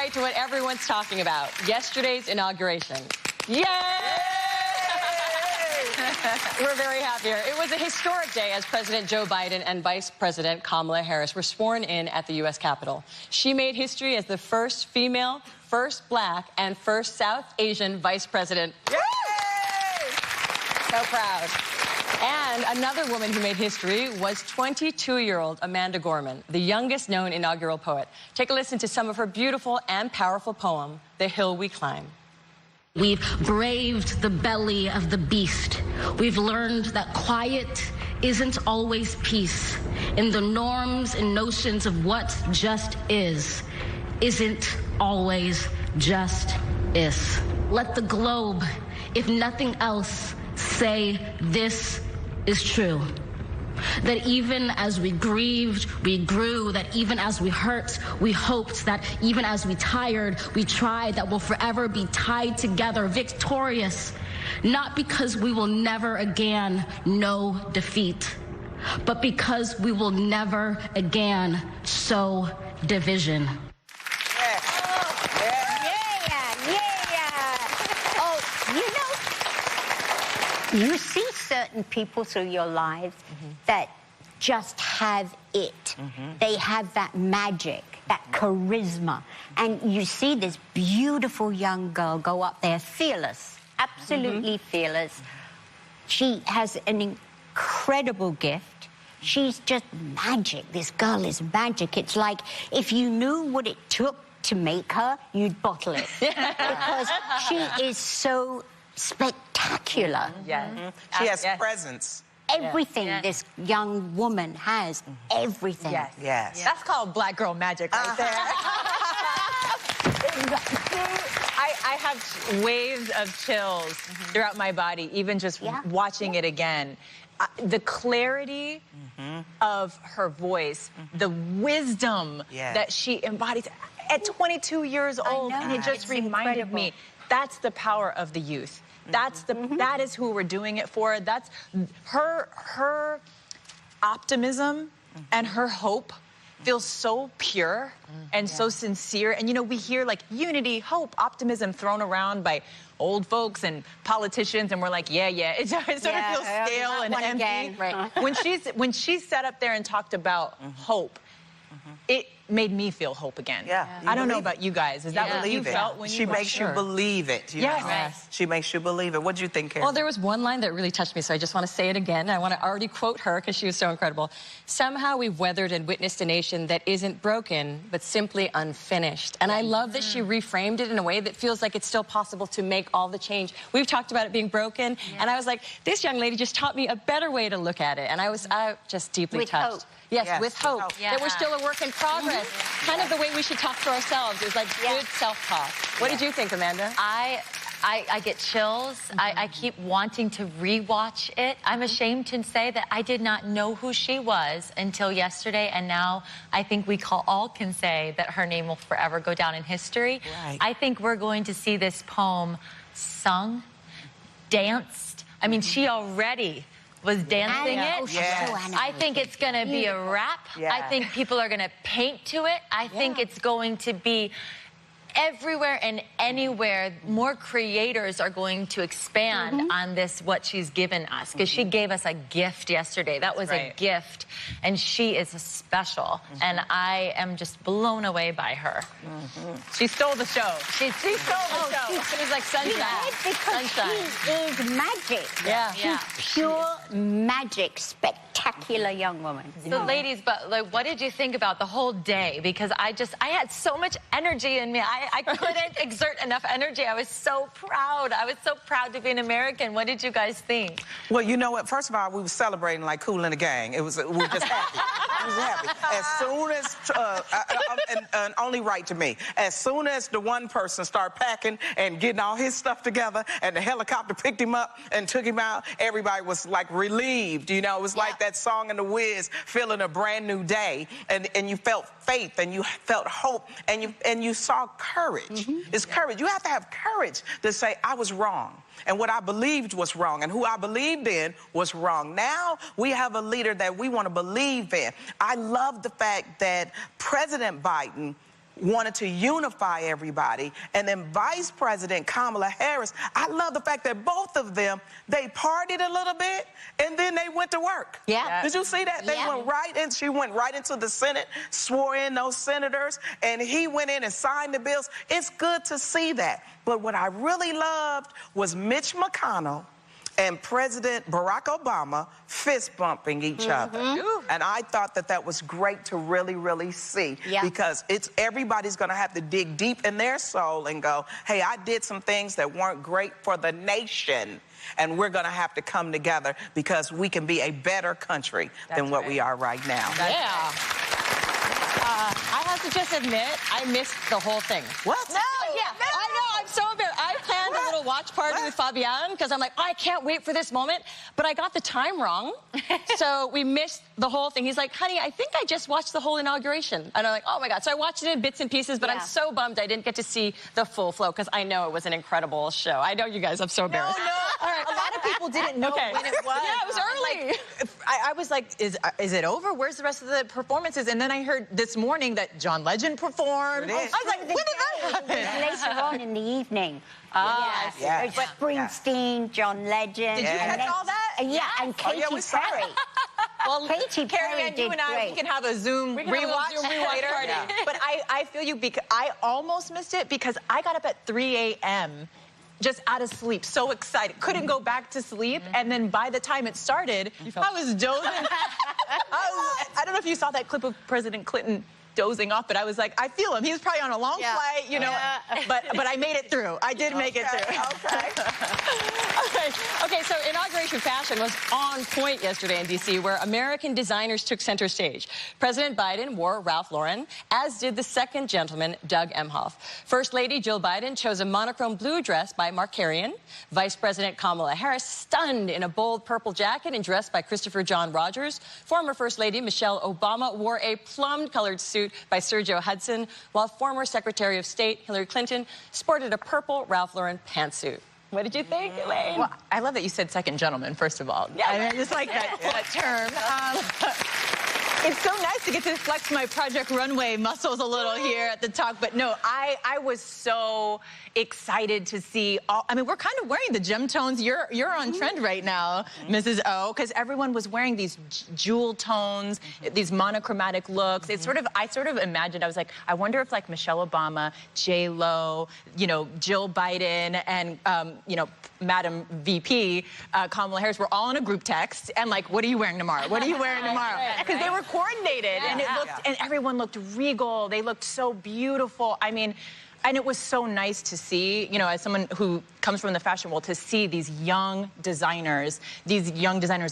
right to what everyone's talking about. Yesterday's inauguration. Yay! We're very happy here. It was a historic day as President Joe Biden and Vice President Kamala Harris were sworn in at the U.S. Capitol. She made history as the first female, first black, and first South Asian vice president. Yay! So proud. And another woman who made history was 22-year-old Amanda Gorman, the youngest known inaugural poet. Take a listen to some of her beautiful and powerful poem, The Hill We Climb. We've braved the belly of the beast. We've learned that quiet isn't always peace. In the norms and notions of what just isn't always just is. Let the globe, if nothing else, say this is true. That even as we grieved, we grew. That even as we hurt, we hoped. That even as we tired, we tried. That we'll forever be tied together, victorious. Not because we will never again know defeat, but because we will never again sow division. You see certain people through your lives that just have it. They have that magic, that charisma. And you see this beautiful young girl go up there, fearless, absolutely fearless. She has an incredible gift. She's just magic. This girl is magic. It's like if you knew what it took to make her, you'd bottle it. Because she is so spectacular. She has presence. Everything this young woman has, everything. Yes. That's called black girl magic right there. I have waves of chills throughout my body, even just watching it again. The clarity of her voice, the wisdom that she embodies at 22 years old, and it just reminded me, that's the power of the youth. That's that is who we're doing it for. That's her optimism and her hope feels so pure and so sincere. And you know, we hear like unity, hope, optimism thrown around by old folks and politicians, and we're like, it sort of feels stale and empty. When she sat up there and talked about hope, it made me feel hope again. I don't know about you guys. Is that what you felt when you She makes you believe it. You know? She makes you believe it. What'd you think, Karen? Well, there was one line that really touched me, so I just want to say it again. I want to already quote her because she was so incredible. Somehow we've weathered and witnessed a nation that isn't broken, but simply unfinished. And I love that she reframed it in a way that feels like it's still possible to make all the change. We've talked about it being broken, and I was like, this young lady just taught me a better way to look at it. And I was just deeply touched. Hope. Yes, with hope. That we're still a work in progress. Kind of the way we should talk to ourselves is like good self-talk. What did you think, Amanda? I get chills. I keep wanting to rewatch it. I'm ashamed to say that I did not know who she was until yesterday, and now I think we all can say that her name will forever go down in history. I think we're going to see this poem sung, danced. I mean, she already was dancing it. I think it's going to be a rap. I think people are going to paint to it. I think it's going to be everywhere and anywhere. More creators are going to expand on this, what she's given us, because she gave us a gift yesterday. That was a gift, and she is special, and I am just blown away by her. She stole the show. She stole the show. She was like sunshine. Because she is magic. She's pure magic, spectacular young woman. So ladies, but like, what did you think about the whole day? Because I had so much energy in me. I couldn't exert enough energy. I was so proud. I was so proud to be an American. What did you guys think? Well, you know what? First of all, we were celebrating like Kool in the Gang. We were just happy. We was happy. As soon as, and only right to me, as soon as the one person started packing and getting all his stuff together, and the helicopter picked him up and took him out, everybody was like relieved. You know, it was like that song in The Wiz, feeling a brand new day, and you felt faith, and you felt hope, and you saw courage. It's courage. You have to have courage to say, I was wrong, and what I believed was wrong, and who I believed in was wrong. Now we have a leader that we want to believe in. I love the fact that President Biden wanted to unify everybody. And then Vice President Kamala Harris, I love the fact that both of them, they partied a little bit and then they went to work. Yeah. Did you see that? They went right in, she went right into the Senate, swore in those senators, and he went in and signed the bills. It's good to see that. But what I really loved was Mitch McConnell and President Barack Obama fist bumping each other. And I thought that that was great to really, really see, because everybody's gonna have to dig deep in their soul and go, hey, I did some things that weren't great for the nation, and we're gonna have to come together because we can be a better country than what we are right now. I have to just admit, I missed the whole thing. What? No! Yeah, I know, I'm so embarrassed. I planned a little watch party with Fabian because I'm like, oh, I can't wait for this moment. But I got the time wrong, so we missed the whole thing. He's like, honey, I think I just watched the whole inauguration. And I'm like, oh my God. So I watched it in bits and pieces, but I'm so bummed I didn't get to see the full flow because I know it was an incredible show. I know you guys, I'm so embarrassed. No. All right. A lot of people didn't know when it was. Yeah, it was early. I was like, is it over? Where's the rest of the performances? And then I heard this morning that John Legend performed. I was like, when did that happen? Later on in the evening. Yes. Springsteen, John Legend. Did you catch all that? Yeah, and Katy Perry. Well, Katy Carrie Perry Ann, you and I, we can have a Zoom rewatch later. But I feel you, because I almost missed it because I got up at 3 a.m. just out of sleep, so excited. Couldn't go back to sleep, and then by the time it started, I was dozing. I don't know if you saw that clip of President Clinton dozing off, but I was like, I feel him. He was probably on a long flight, you know, but I made it through. I did make it through. Okay, so inauguration fashion was on point yesterday in D.C., where American designers took center stage. President Biden wore Ralph Lauren, as did the second gentleman, Doug Emhoff. First Lady Jill Biden chose a monochrome blue dress by Mark Carrion. Vice President Kamala Harris stunned in a bold purple jacket and dress by Christopher John Rogers. Former First Lady Michelle Obama wore a plum-colored suit by Sergio Hudson, while former Secretary of State Hillary Clinton sported a purple Ralph Lauren pantsuit. What did you think, Elaine? Well, I love that you said second gentleman, first of all. Yeah. I mean, I just like that term. It's so nice to get to flex my Project Runway muscles a little here at the talk, but no, I was so excited to see all, I mean, we're kind of wearing the gem tones. You're on trend right now, Mrs. O, because everyone was wearing these jewel tones, these monochromatic looks. It's sort of, I sort of imagined, I was like, I wonder if like Michelle Obama, J-Lo, you know, Jill Biden, and, you know, Madam VP, Kamala Harris, were all in a group text, and like, what are you wearing tomorrow? What are you wearing tomorrow? Because they were coordinated, and it looked, and everyone looked regal. They looked so beautiful. I mean, and it was so nice to see, you know, as someone who comes from the fashion world, to see these young designers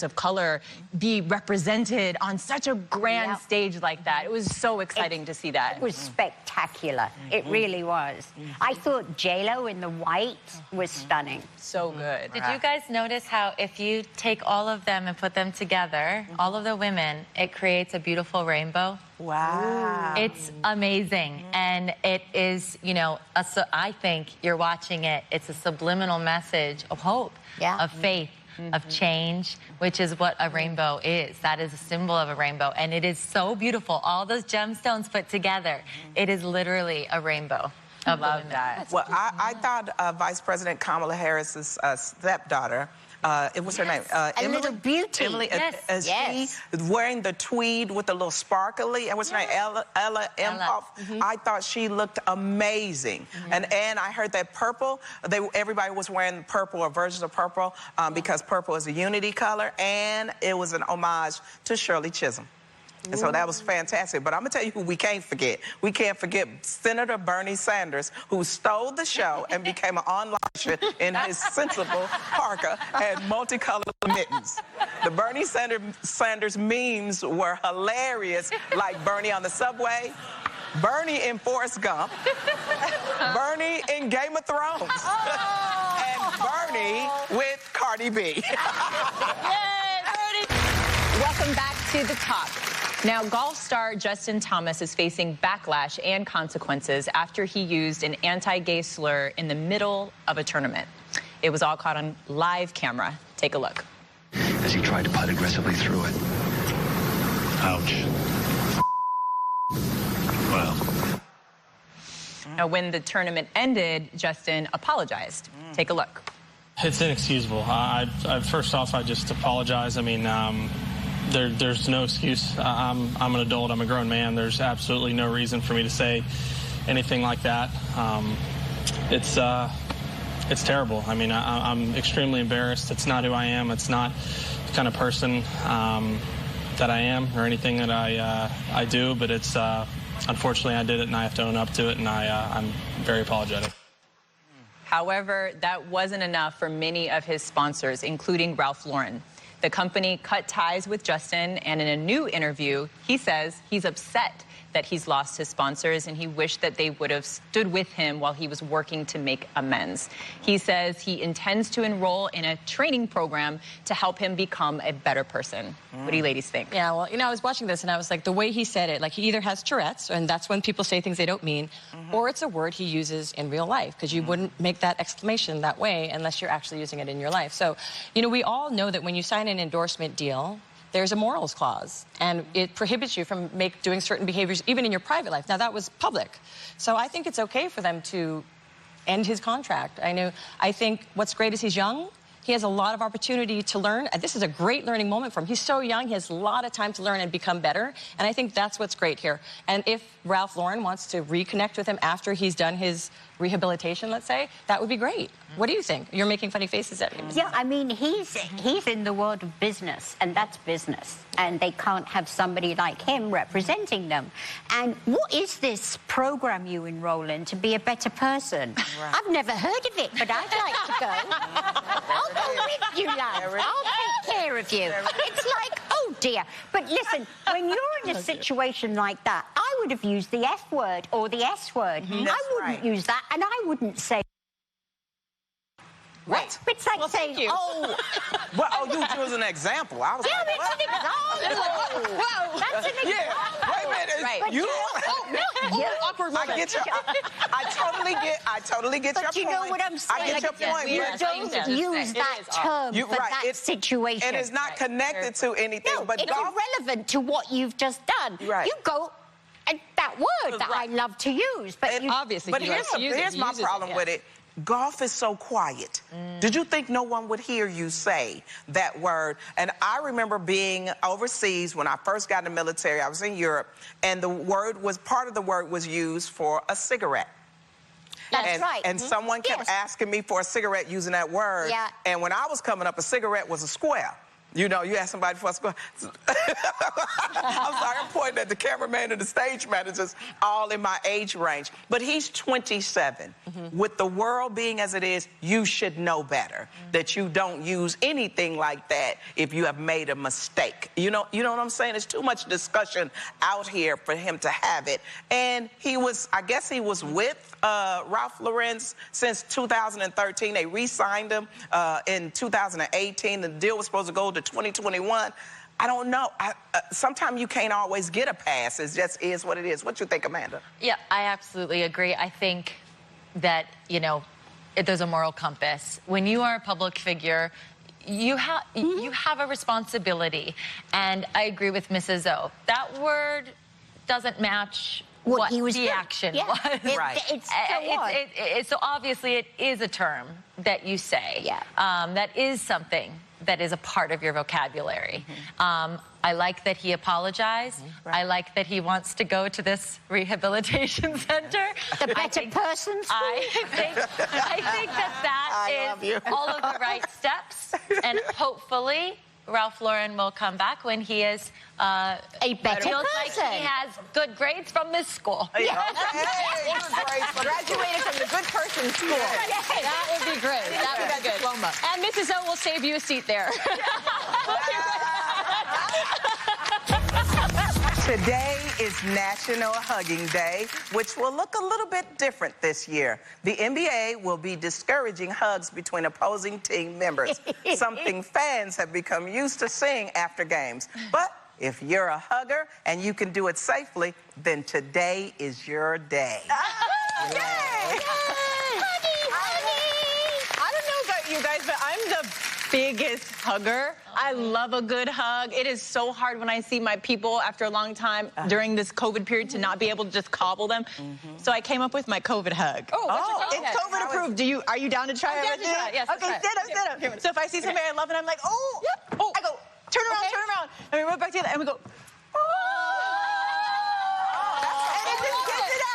of color be represented on such a grand stage like that. It was so exciting to see that. It was spectacular. It really was. I thought J-Lo in the white was stunning. So good. Did you guys notice how if you take all of them and put them together, all of the women, it creates a beautiful rainbow? Wow. It's amazing. And it is, you know, I think you're watching it. It's a subliminal message of hope, of faith, of change, which is what a rainbow is. That is a symbol of a rainbow. And it is so beautiful. All those gemstones put together. It is literally a rainbow. I love that. Well, I thought Vice President Kamala Harris's stepdaughter, it was her name, Emily. Little beauty. Emily, she wearing the tweed with the little sparkly, and what's her name, Ella Emhoff. I thought she looked amazing. And I heard that purple, everybody was wearing purple or versions of purple because purple is a unity color, and it was an homage to Shirley Chisholm. And so that was fantastic. But I'm going to tell you who we can't forget. We can't forget Senator Bernie Sanders, who stole the show and became an online in his sensible parka and multicolored mittens. The Bernie Sanders memes were hilarious, like Bernie on the subway, Bernie in Forrest Gump, Bernie in Game of Thrones, and Bernie with Cardi B. Yay, Bernie! Welcome back to The Talk. Now, golf star Justin Thomas is facing backlash and consequences after he used an anti-gay slur in the middle of a tournament. It was all caught on live camera. Take a look. As he tried to putt aggressively through it. Ouch. Well, Now, when the tournament ended, Justin apologized. Take a look. It's inexcusable. First off, I just apologize. I mean, there's no excuse. I'm an adult. I'm a grown man. There's absolutely no reason for me to say anything like that. It's terrible. I mean, I'm extremely embarrassed. It's not who I am. It's not the kind of person that I am or anything that I do. But it's unfortunately I did it, and I have to own up to it, and I'm very apologetic. However, that wasn't enough for many of his sponsors, including Ralph Lauren. The company cut ties with Justin, and in a new interview, he says he's upset that he's lost his sponsors, and he wished that they would have stood with him while he was working to make amends. He says he intends to enroll in a training program to help him become a better person. What do you ladies think? Yeah, well, you know, I was watching this, and I was like, the way he said it, like he either has Tourette's, and that's when people say things they don't mean, or it's a word he uses in real life, because you wouldn't make that exclamation that way unless you're actually using it in your life. So, you know, we all know that when you sign an endorsement deal, there's a morals clause, and it prohibits you from doing certain behaviors, even in your private life. Now, that was public. So I think it's okay for them to end his contract. I think what's great is he's young. He has a lot of opportunity to learn. This is a great learning moment for him. He's so young. He has a lot of time to learn and become better. And I think that's what's great here. And if Ralph Lauren wants to reconnect with him after he's done his rehabilitation, let's say, that would be great. What do you think? You're making funny faces at him. Yeah, I mean, he's in the world of business, and that's business. And they can't have somebody like him representing them. And what is this program you enroll in to be a better person? Right. I've never heard of it, but I'd like to go. I'll go with you, love. I'll take care of you. It's like, oh, dear. But listen, when you're in a situation like that, I would have used the F word or the S word. I wouldn't use that, and I wouldn't say... What? It's like saying, oh... Well, you chose an example. I was like, it's an example. Whoa. That's an example. Yeah. Wait a minute. Right. You... Awkward moment. I get you. I totally get your point. But you know what I'm saying? I get your point. You don't use that term for that situation. And it's not connected to anything. No, but it's golf... irrelevant to what you've just done. Right. You go... And that word that I love to use, but and you... Obviously, but here's my problem with it. Golf is so quiet. Did you think no one would hear you say that word? And I remember being overseas when I first got in the military. I was in Europe, and part of the word was used for a cigarette. That's right. And someone kept asking me for a cigarette using that word. Yeah. And when I was coming up, a cigarette was a square. You know, you ask somebody for a square. I'm sorry, I'm pointing at the cameraman and the stage managers, all in my age range. But he's 27. With the world being as it is, you should know better that you don't use anything like that if you have made a mistake. You know what I'm saying? There's too much discussion out here for him to have it. And I guess he was with Ralph Lauren since 2013. They re-signed him in 2018. The deal was supposed to go to 2021. I don't know. Sometimes you can't always get a pass. It just is what it is. What you think, Amanda? Yeah, I absolutely agree. I think that, you know, there's a moral compass. When you are a public figure, you have a responsibility. And I agree with Mrs. O. That word doesn't match what he was the action was. Right. So obviously it is a term that you say. Yeah. That is something that is a part of your vocabulary. I like that he apologized. Right. I like that he wants to go to this rehabilitation center. The better person school? I think that is all of the right steps. And hopefully Ralph Lauren will come back when he is a better feels person. like he has good grades from this school. Hey, graduated from the good person school. That would be great. That would be good. Diploma. And Mrs. O will save you a seat there. Today is National Hugging Day, which will look a little bit different this year. The NBA will be discouraging hugs between opposing team members, something fans have become used to seeing after games. But if you're a hugger and you can do it safely, then today is your day. I don't know about you guys, but I'm the biggest hugger. I love a good hug. It is so hard when I see my people after a long time during this COVID period to not be able to just cobble them. So I came up with my COVID hug. It's COVID approved. Are you down to try it? Yes, okay, sit up. So if I see somebody I love and I'm like, I go, turn around. And we rub back together and we go, and it just gets it out.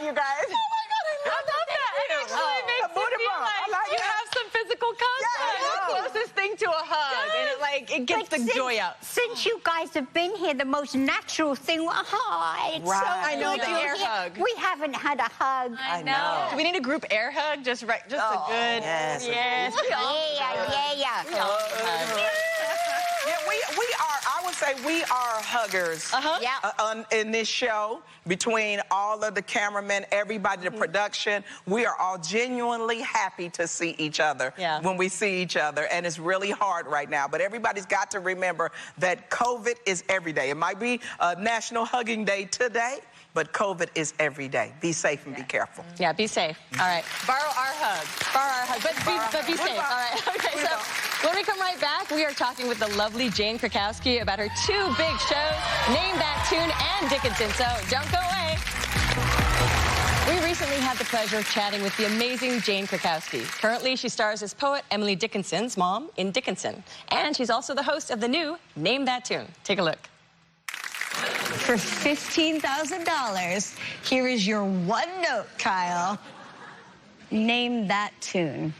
You guys. Oh my God, I love that. It actually makes me feel like you have some physical contact. It's the closest thing to a hug, and it gets the joy out. Since you guys have been here, the most natural thing. It's so I know the air hug. We haven't had a hug. I know. Do we need a group air hug? Just a good. Yes. We are huggers in this show. Between all of the cameramen, everybody, the production, we are all genuinely happy to see each other when we see each other. And it's really hard right now. But everybody's got to remember that COVID is every day. It might be National Hugging Day today, but COVID is every day. Be safe and be careful. Yeah, be safe. All right. Borrow our hug. But be safe. All right. Okay, so when we come right back, we are talking with the lovely Jane Krakowski about her 2 big shows, Name That Tune and Dickinson. So don't go away. We recently had the pleasure of chatting with the amazing Jane Krakowski. Currently, she stars as poet Emily Dickinson's mom in Dickinson. And she's also the host of the new Name That Tune. Take a look. For $15,000, here is your one note, Kyle. Name that tune.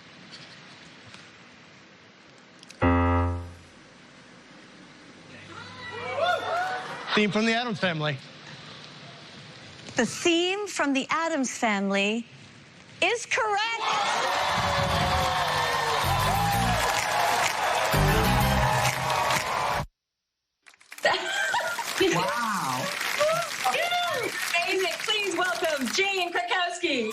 Theme from the Addams Family. The theme from the Addams Family is correct. Wow. Amazing. Please welcome Jane Krakowski.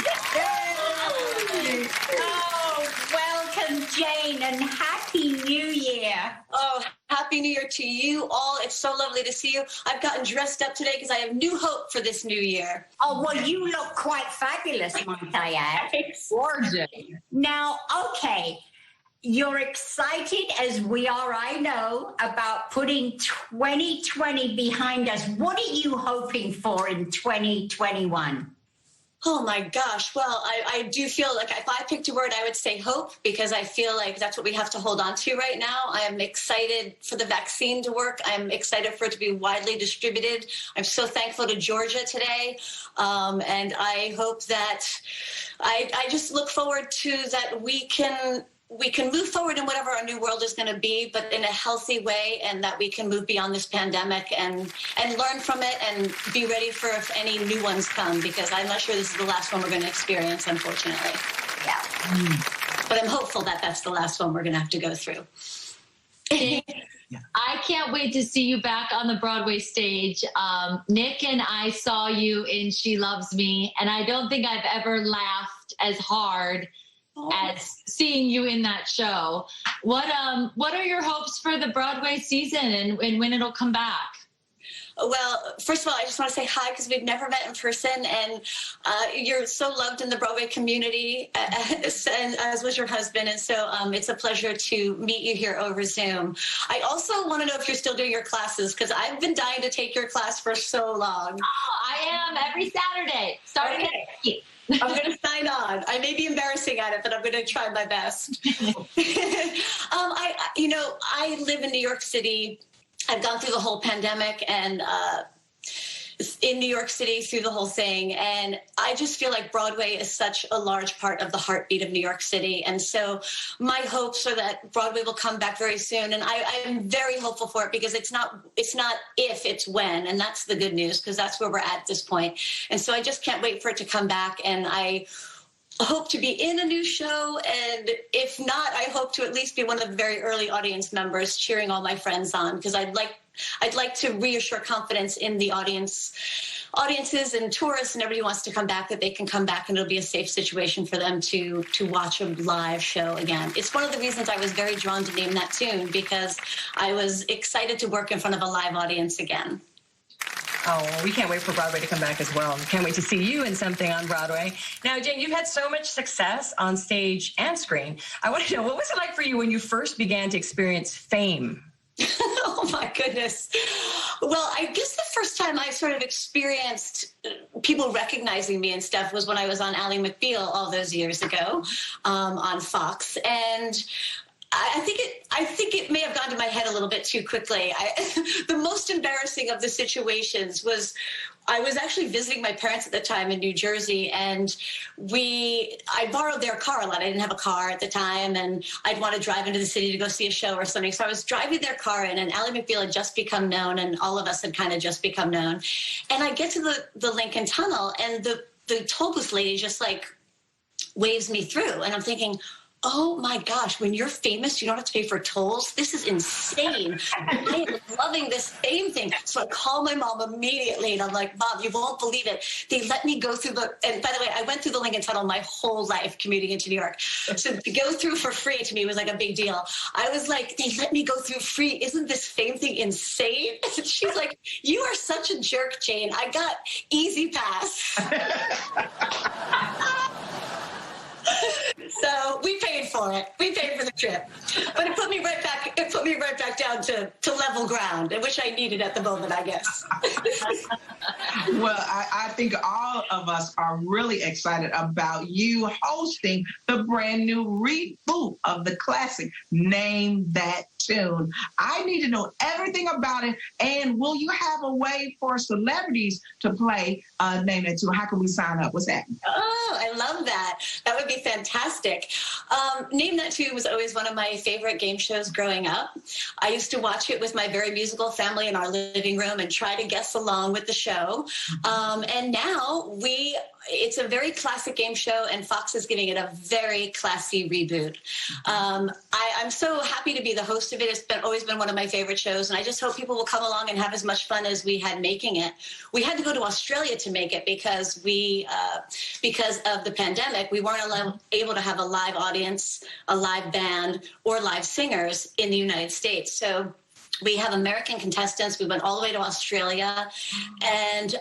Oh, welcome, Jane, and Happy New Year. Oh, Happy New Year to you all. It's so lovely to see you. I've gotten dressed up today because I have new hope for this new year. Oh, well, you look quite fabulous, might I add. It's gorgeous. Now, okay. You're excited, as we are, I know, about putting 2020 behind us. What are you hoping for in 2021? Oh, my gosh. Well, I do feel like if I picked a word, I would say hope, because I feel like that's what we have to hold on to right now. I am excited for the vaccine to work. I'm excited for it to be widely distributed. I'm so thankful to Georgia today. And I hope that I just look forward to that we can move forward in whatever our new world is going to be, but in a healthy way, and that we can move beyond this pandemic and learn from it and be ready for if any new ones come, because I'm not sure this is the last one we're going to experience, unfortunately. Yeah. But I'm hopeful that that's the last one we're going to have to go through. I can't wait to see you back on the Broadway stage. Nick and I saw you in She Loves Me, and I don't think I've ever laughed as hard as seeing you in that show. What are your hopes for the Broadway season and when it'll come back? Well, first of all, I just want to say hi, because we've never met in person, and you're so loved in the Broadway community, as was your husband, and so it's a pleasure to meet you here over Zoom. I also want to know if you're still doing your classes, because I've been dying to take your class for so long. Oh, I am every Saturday, starting next week. I'm going to sign on. I may be embarrassing at it, but I'm going to try my best. I live in New York City. I've gone through the whole pandemic and in New York City through the whole thing. And I just feel like Broadway is such a large part of the heartbeat of New York City. And so my hopes are that Broadway will come back very soon. And I am very hopeful for it, because it's not if, it's when. And that's the good news, because that's where we're at this point. And so I just can't wait for it to come back. And I hope to be in a new show, and if not, I hope to at least be one of the very early audience members cheering all my friends on, because I'd like to reassure confidence in the audience audiences and tourists and everybody wants to come back, that they can come back and it'll be a safe situation for them to watch a live show again. It's one of the reasons I was very drawn to Name That Tune, because I was excited to work in front of a live audience again. Oh, well, we can't wait for Broadway to come back as well. Can't wait to see you in something on Broadway. Now, Jane, you've had so much success on stage and screen. I want to know, what was it like for you when you first began to experience fame? Oh, my goodness. Well, I guess the first time I sort of experienced people recognizing me and stuff was when I was on Ally McBeal all those years ago on Fox. And I think it may have gone to my head a little bit too quickly. The most embarrassing of the situations was I was actually visiting my parents at the time in New Jersey, and I borrowed their car a lot. I didn't have a car at the time, and I'd want to drive into the city to go see a show or something. So I was driving their car in, and Ally McBeal had just become known, and all of us had kind of just become known. And I get to the Lincoln Tunnel, and the toll booth lady just like waves me through, and I'm thinking, oh my gosh, when you're famous, you don't have to pay for tolls. This is insane. I am loving this fame thing. So I call my mom immediately and I'm like, Mom, you won't believe it. They let me go through and by the way, I went through the Lincoln Tunnel my whole life commuting into New York. So to go through for free to me was like a big deal. I was like, they let me go through free. Isn't this fame thing insane? And she's like, you are such a jerk, Jane. I got easy pass. So we paid for it. We paid for the trip, but it put me right back. It put me right back down to level ground, which I needed at the moment, I guess. Well, I think all of us are really excited about you hosting the brand new reboot of the classic Name That Tune. I need to know everything about it. And will you have a way for celebrities to play Name That Tune? How can we sign up? What's that? Oh, I love that. That would be fantastic. Name That Tune was always one of my favorite game shows growing up. I used to watch it with my very musical family in our living room and try to guess along with the show. And now it's a very classic game show, and Fox is giving it a very classy reboot. I'm so happy to be the host of it. It's always been one of my favorite shows, and I just hope people will come along and have as much fun as we had making it. We had to go to Australia to make it because of the pandemic. We weren't able to have a live audience, a live band, or live singers in the United States. So we have American contestants. We went all the way to Australia. And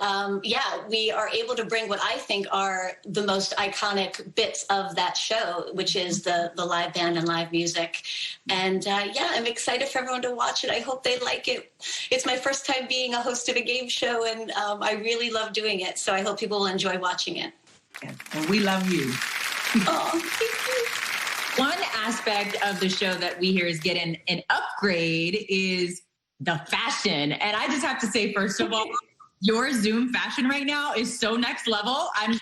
we are able to bring what I think are the most iconic bits of that show, which is the live band and live music. And I'm excited for everyone to watch it. I hope they like it. It's my first time being a host of a game show, and I really love doing it. So I hope people will enjoy watching it. And we love you. Oh, thank you. One aspect of the show that we hear is getting an upgrade is the fashion. And I just have to say, first of all, your Zoom fashion right now is so next level. I'm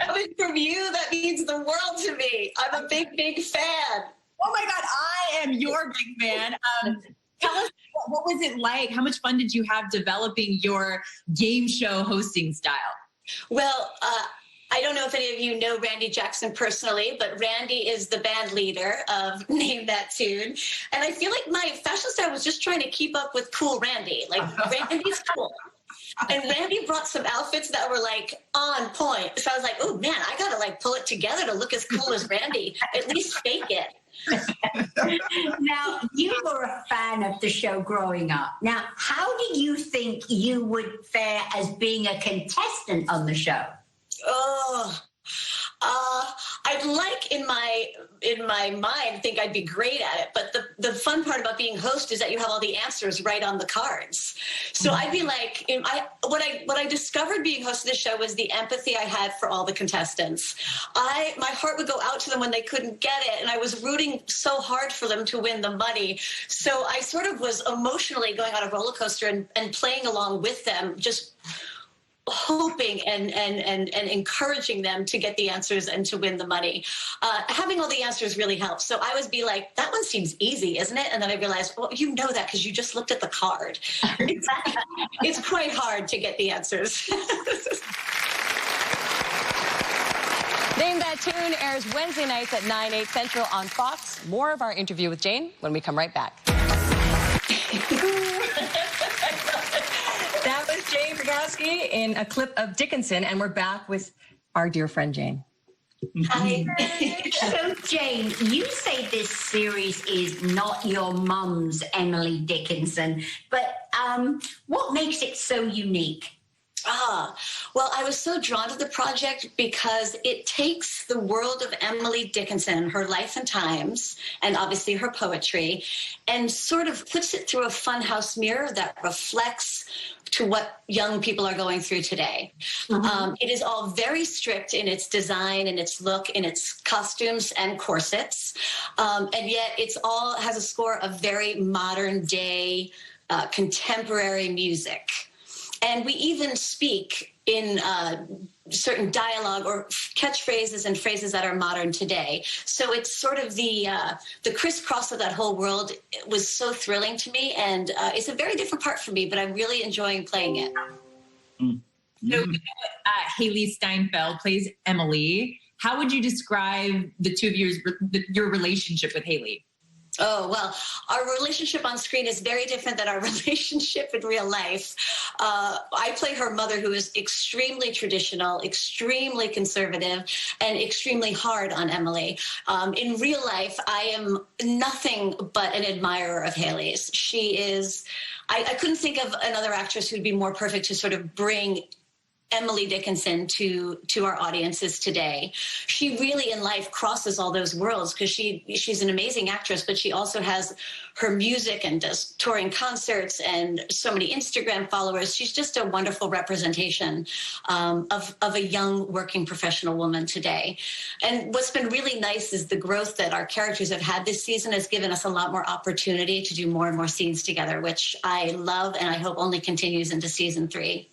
coming from you. That means the world to me. I'm a big, big fan. Oh my God, I am your big fan. Tell us, what was it like? How much fun did you have developing your game show hosting style? Well, I don't know if any of you know Randy Jackson personally, but Randy is the band leader of Name That Tune. And I feel like my fashion style was just trying to keep up with cool Randy. Like, Randy's cool. And Randy brought some outfits that were like on point. So I was like, oh man, I gotta like pull it together to look as cool as Randy. At least fake it. Now, you were a fan of the show growing up. Now, how did you think you would fare as being a contestant on the show? I'd like in my mind think I'd be great at it, but the fun part about being host is that you have all the answers right on the cards. So I'd be like, what I discovered being host of the show was the empathy I had for all the contestants. My heart would go out to them when they couldn't get it, and I was rooting so hard for them to win the money. So I sort of was emotionally going on a roller coaster and playing along with them, just hoping and encouraging them to get the answers and to win the money. Having all the answers really helps. So I would be like, that one seems easy, isn't it? And then I realized, well, you know that because you just looked at the card. It's quite hard to get the answers. Name That Tune airs Wednesday nights at 9, 8 Central on Fox. More of our interview with Jane when we come right back. That was Jane. Krakowski in a clip of Dickinson, and we're back with our dear friend Jane. Hi. So, Jane, you say this series is not your mum's Emily Dickinson, but what makes it so unique? Well, I was so drawn to the project because it takes the world of Emily Dickinson, her life and times, and obviously her poetry, and sort of puts it through a funhouse mirror that reflects to what young people are going through today. It is all very strict in its design, in its look, in its costumes and corsets, and yet it's all has a score of very modern day, contemporary music. And we even speak in certain dialogue or catchphrases and phrases that are modern today. So it's sort of the crisscross of that whole world was so thrilling to me. And it's a very different part for me, but I'm really enjoying playing it. So Haley Steinfeld plays Emily. How would you describe the two of your relationship with Haley? Oh, well, our relationship on screen is very different than our relationship in real life. I play her mother, who is extremely traditional, extremely conservative, and extremely hard on Emily. In real life, I am nothing but an admirer of Haley's. She is, I couldn't think of another actress who'd be more perfect to sort of bring Emily Dickinson to our audiences today. She really in life crosses all those worlds because she's an amazing actress, but she also has her music and does touring concerts and so many Instagram followers. She's just a wonderful representation of a young working professional woman today. And what's been really nice is the growth that our characters have had this season has given us a lot more opportunity to do more and more scenes together, which I love and I hope only continues into season 3.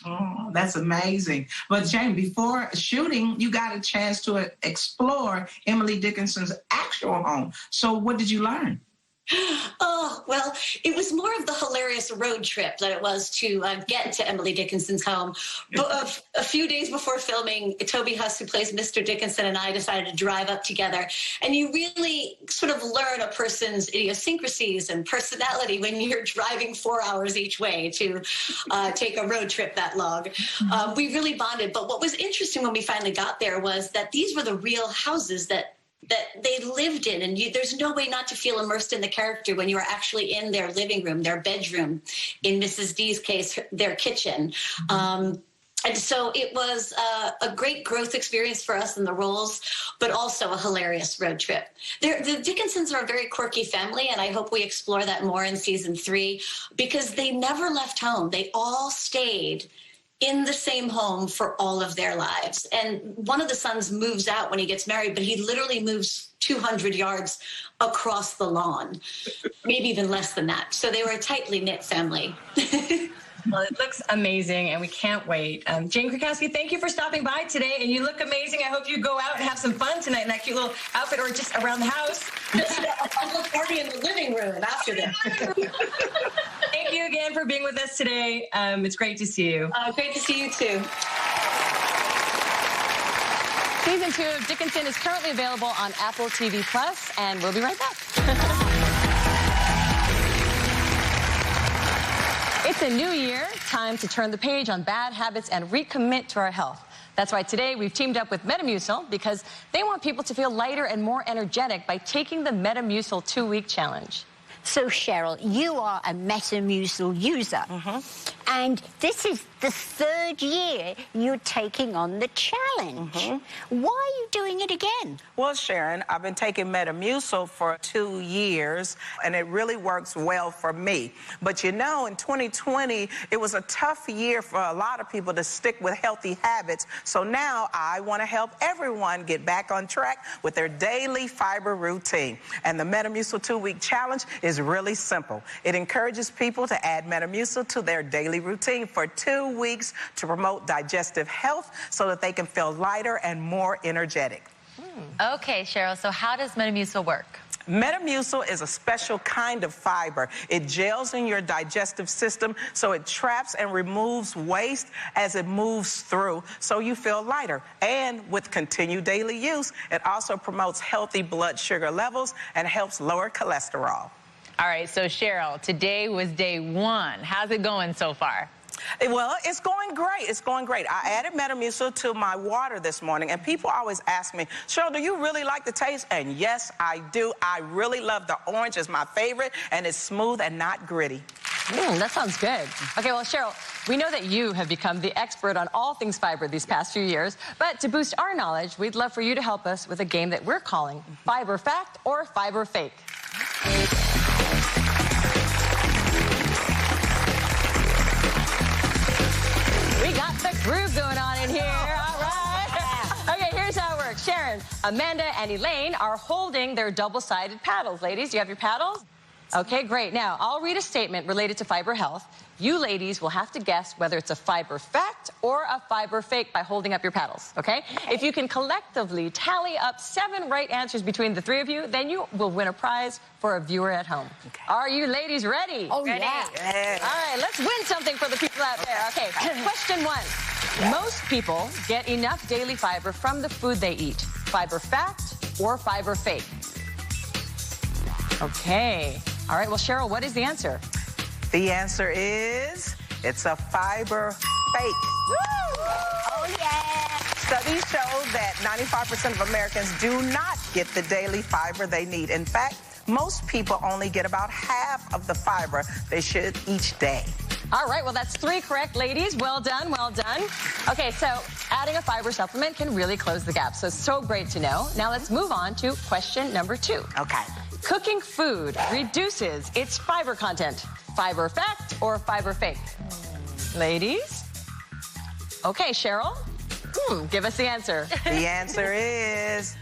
Oh, that's amazing. But Jane, before shooting, you got a chance to explore Emily Dickinson's actual home. So what did you learn? Oh, well, it was more of the hilarious road trip that it was to get to Emily Dickinson's home. But a few days before filming, Toby Huss, who plays Mr. Dickinson, and I decided to drive up together. And you really sort of learn a person's idiosyncrasies and personality when you're driving 4 hours each way to take a road trip that long. We really bonded. But what was interesting when we finally got there was that these were the real houses that they lived in, and there's no way not to feel immersed in the character when you are actually in their living room, their bedroom, in Mrs. D's case, their kitchen. And so it was a great growth experience for us in the roles, but also a hilarious road trip. The Dickinsons are a very quirky family, and I hope we explore that more in season 3 because they never left home. They all stayed in the same home for all of their lives. And one of the sons moves out when he gets married, but he literally moves 200 yards across the lawn, maybe even less than that. So they were a tightly knit family. Well, it looks amazing, and we can't wait. Jane Krakowski, thank you for stopping by today, and you look amazing. I hope you go out and have some fun tonight in that cute little outfit or just around the house. A little party in the living room after this. Thank you again for being with us today. It's great to see you. Great to see you, too. Season 2 of Dickinson is currently available on Apple TV+, and we'll be right back. It's a new year, time to turn the page on bad habits and recommit to our health. That's why today we've teamed up with Metamucil because they want people to feel lighter and more energetic by taking the Metamucil 2-week challenge. So, Cheryl, you are a Metamucil user, and this is the 3rd year you're taking on the challenge. Why are you doing it again? Well, Sharon, I've been taking Metamucil for 2 years, and it really works well for me. But you know, in 2020, it was a tough year for a lot of people to stick with healthy habits. So now I want to help everyone get back on track with their daily fiber routine. And the Metamucil 2-week challenge is really simple. It encourages people to add Metamucil to their daily routine for 2 weeks to promote digestive health so that they can feel lighter and more energetic. Okay, Cheryl, so how does Metamucil work? Metamucil is a special kind of fiber. It gels in your digestive system, so it traps and removes waste as it moves through, so you feel lighter. And with continued daily use, it also promotes healthy blood sugar levels and helps lower cholesterol. All right, so Cheryl, today was day 1. How's it going so far? Well, it's going great. It's going great. I added Metamucil to my water this morning, and people always ask me, Cheryl, do you really like the taste? And yes, I do. I really love the orange. It's my favorite, and it's smooth and not gritty. That sounds good. Okay, well, Cheryl, we know that you have become the expert on all things fiber these past few years, but to boost our knowledge, we'd love for you to help us with a game that we're calling Fiber Fact or Fiber Fake. We got the groove going on in here. All right. Okay, here's how it works. Sharon, Amanda, and Elaine are holding their double-sided paddles. Ladies, do you have your paddles? Okay, great. Now, I'll read a statement related to fiber health. You ladies will have to guess whether it's a fiber fact or a fiber fake by holding up your paddles, okay? If you can collectively tally up 7 right answers between the 3 of you, then you will win a prize for a viewer at home. Okay. Are you ladies ready? Oh, ready? yeah. All right, let's win something for the people out there. Okay, question 1. Most people get enough daily fiber from the food they eat. Fiber fact or fiber fake? Okay. All right, well, Cheryl, what is the answer? The answer is, it's a fiber fake. Woo! Oh, yeah. Studies show that 95% of Americans do not get the daily fiber they need. In fact, most people only get about half of the fiber they should each day. All right, well, that's 3 correct, ladies. Well done, well done. Okay, so adding a fiber supplement can really close the gap, so great to know. Now let's move on to question number 2. Okay. Cooking food reduces its fiber content. Fiber fact or fiber fake? Ladies? Okay, Cheryl, give us the answer. The answer is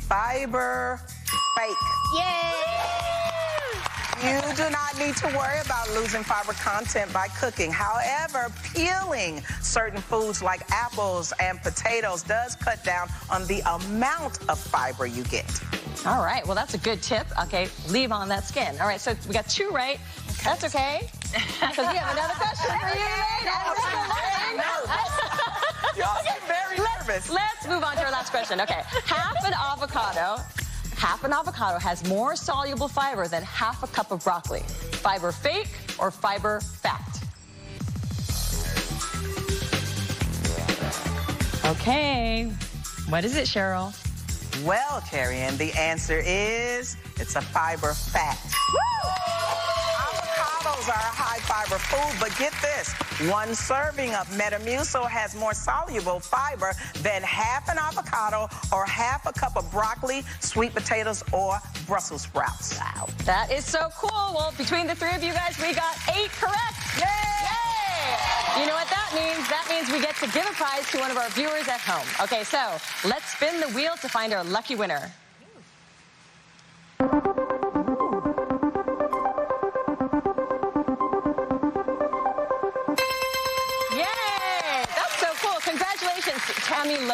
fiber fake. Yay! You do not need to worry about losing fiber content by cooking. However, peeling certain foods like apples and potatoes does cut down on the amount of fiber you get. All right, well, that's a good tip. Okay, leave on that skin. All right, so we got 2 right. That's okay, because we have another question for you, Elaine. Y'all get very nervous. Let's move on to our last question. Okay, half an avocado has more soluble fiber than half a cup of broccoli. Fiber fake or fiber fact? Okay, what is it, Cheryl? Well, Carrie Ann, the answer is, it's a fiber fact. Woo! Avocados are a high fiber food, but get this, 1 serving of Metamucil has more soluble fiber than half an avocado or half a cup of broccoli, sweet potatoes, or Brussels sprouts. Wow, that is so cool. Well, between the 3 of you guys, we got 8 correct. Yay! Yay! You know what that means? That means we get to give a prize to one of our viewers at home. Okay, so let's spin the wheel to find our lucky winner.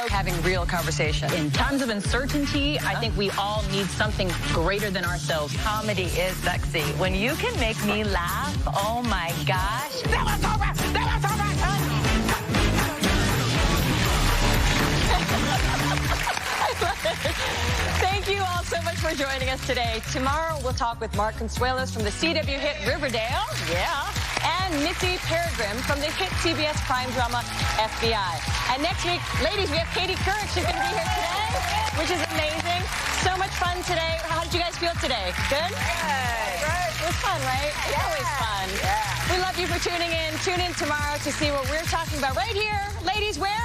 Having real conversation. In times of uncertainty, I think we all need something greater than ourselves. Comedy is sexy. When you can make me laugh, oh my gosh. Thank you all so much for joining us today. Tomorrow we'll talk with Mark Consuelos from the CW hit Riverdale. Yeah. And Missy Peregrine from the hit CBS crime drama FBI. And next week, ladies, we have Katie Couric. She's going to be here today, which is amazing. So much fun today. How did you guys feel today? Good? Good. It was fun, right? It's always fun. Yeah. We love you for tuning in. Tune in tomorrow to see what we're talking about right here. Ladies, where?